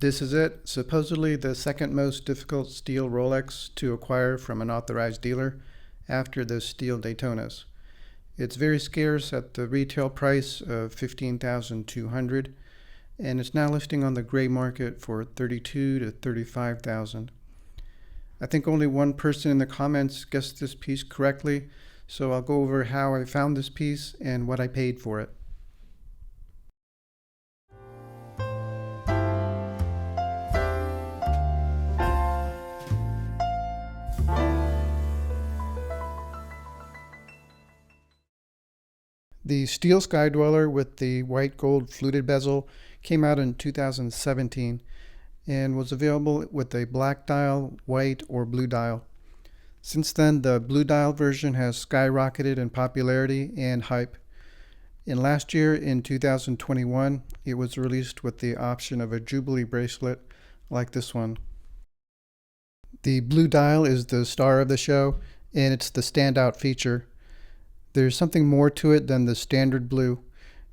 This is it, supposedly the second most difficult steel Rolex to acquire from an authorized dealer after the steel Daytonas. It's very scarce at the retail price of $15,200, and it's now listing on the gray market for $32,000 to $35,000. I think only one person in the comments guessed this piece correctly, so I'll go over how I found this piece and what I paid for it. The steel Sky Dweller with the white gold fluted bezel came out in 2017 and was available with a black dial, white, or blue dial. Since then, the blue dial version has skyrocketed in popularity and hype. And last year, in 2021, it was released with the option of a Jubilee bracelet like this one. The blue dial is the star of the show, and it's the standout feature. There's something more to it than the standard blue.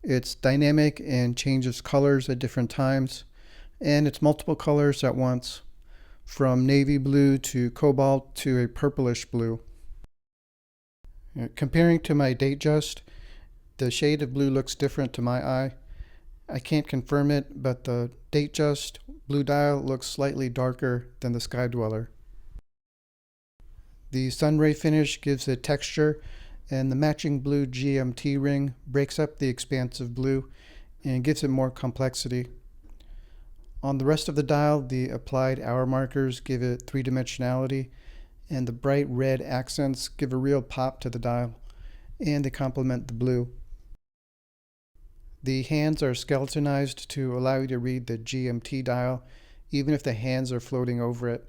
It's dynamic and changes colors at different times, and it's multiple colors at once, from navy blue to cobalt to a purplish blue. Comparing to my Datejust, the shade of blue looks different to my eye. I can't confirm it, but the Datejust blue dial looks slightly darker than the Sky Dweller. The sunray finish gives it texture, and the matching blue GMT ring breaks up the expansive blue and gives it more complexity. On the rest of the dial, the applied hour markers give it three-dimensionality, and the bright red accents give a real pop to the dial, and they complement the blue. The hands are skeletonized to allow you to read the GMT dial, even if the hands are floating over it,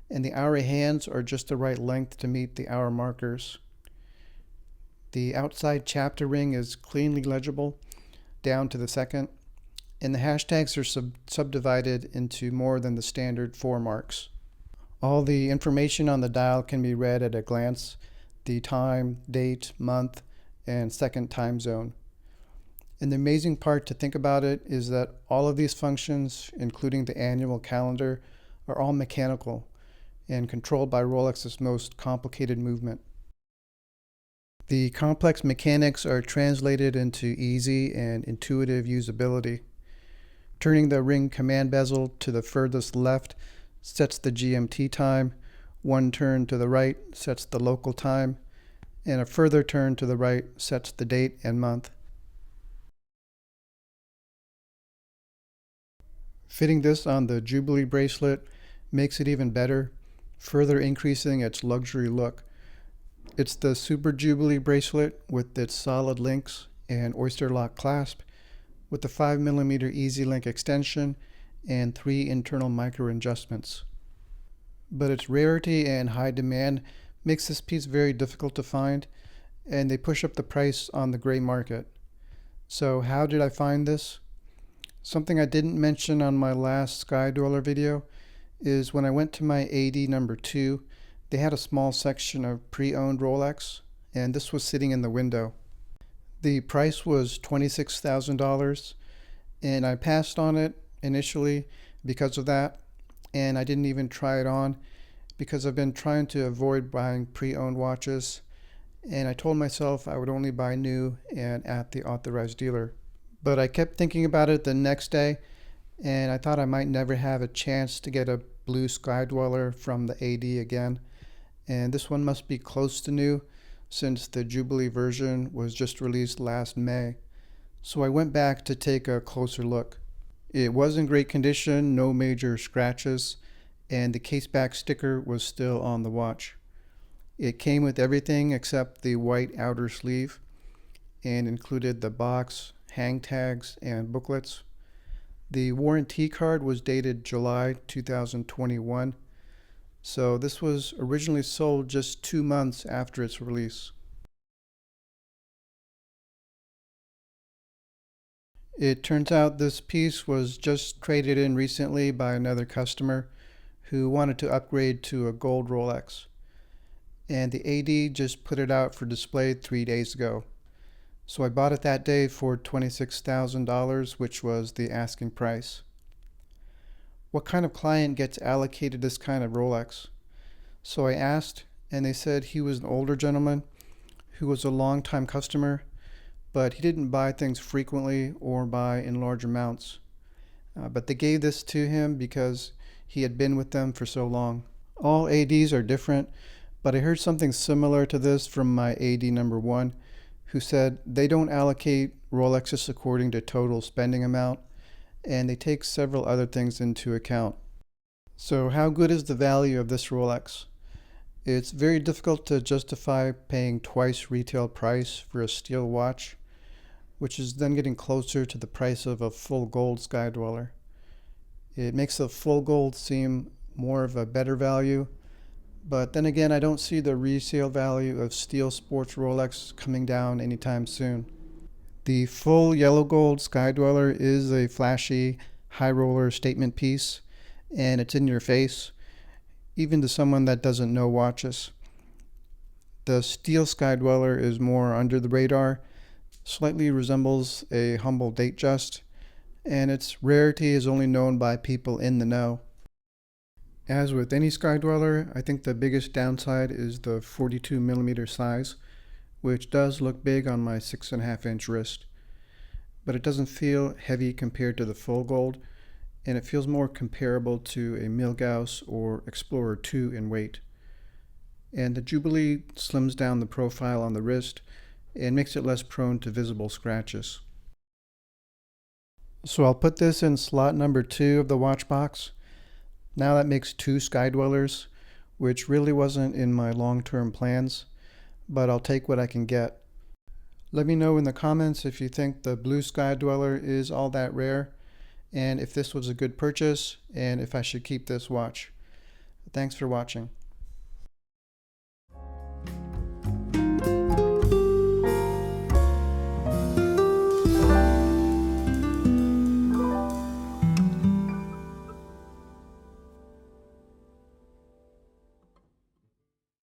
and the hour hands are just the right length to meet the hour markers. The outside chapter ring is cleanly legible down to the second, and the hashtags are subdivided into more than the standard 4 marks. All the information on the dial can be read at a glance: the time, date, month, and second time zone. And the amazing part to think about it is that all of these functions, including the annual calendar, are all mechanical and controlled by Rolex's most complicated movement. The complex mechanics are translated into easy and intuitive usability. Turning the ring command bezel to the furthest left sets the GMT time, one turn to the right sets the local time, and a further turn to the right sets the date and month. Fitting this on the Jubilee bracelet makes it even better, further increasing its luxury look. It's the Super Jubilee bracelet with its solid links and oyster lock clasp, with the 5mm Easy Link extension and 3 internal micro adjustments. But its rarity and high demand makes this piece very difficult to find, and they push up the price on the gray market. So how did I find this? Something I didn't mention on my last Sky Dweller video is when I went to my AD number 2, they had a small section of pre-owned Rolex, and this was sitting in the window. The price was $26,000, and I passed on it initially because of that, and I didn't even try it on because I've been trying to avoid buying pre-owned watches, and I told myself I would only buy new and at the authorized dealer. But I kept thinking about it the next day, and I thought I might never have a chance to get a blue Sky Dweller from the AD again, and this one must be close to new since the Jubilee version was just released last May. So I went back to take a closer look. It was in great condition, no major scratches, and the caseback sticker was still on the watch. It came with everything except the white outer sleeve and included the box, hang tags, and booklets. The warranty card was dated July 2021, so this was originally sold just 2 months after its release. It turns out this piece was just traded in recently by another customer who wanted to upgrade to a gold Rolex, and the AD just put it out for display 3 days ago. So I bought it that day for $26,000, which was the asking price. what kind of client gets allocated this kind of Rolex. So I asked, and they said he was an older gentleman who was a long-time customer, but he didn't buy things frequently or buy in large amounts. But they gave this to him because he had been with them for so long. All ADs are different, but I heard something similar to this from my AD number one, who said they don't allocate Rolexes according to total spending amount, and they take several other things into account. So how good is the value of this Rolex? It's very difficult to justify paying twice retail price for a steel watch, which is then getting closer to the price of a full gold Sky Dweller. It makes the full gold seem more of a better value, but then again, I don't see the resale value of steel sports Rolex coming down anytime soon. The full yellow gold Sky Dweller is a flashy, high roller statement piece, and it's in your face, even to someone that doesn't know watches. The steel Sky Dweller is more under the radar, slightly resembles a humble Datejust, and its rarity is only known by people in the know. As with any Sky Dweller, I think the biggest downside is the 42mm size, which does look big on my 6.5-inch wrist. But it doesn't feel heavy compared to the full gold, and it feels more comparable to a Milgauss or Explorer 2 in weight. And the Jubilee slims down the profile on the wrist and makes it less prone to visible scratches. So I'll put this in slot number 2 of the watch box. Now that makes 2 Sky Dwellers, which really wasn't in my long-term plans, but I'll take what I can get. Let me know in the comments if you think the blue Sky Dweller is all that rare, and if this was a good purchase, and if I should keep this watch. Thanks for watching.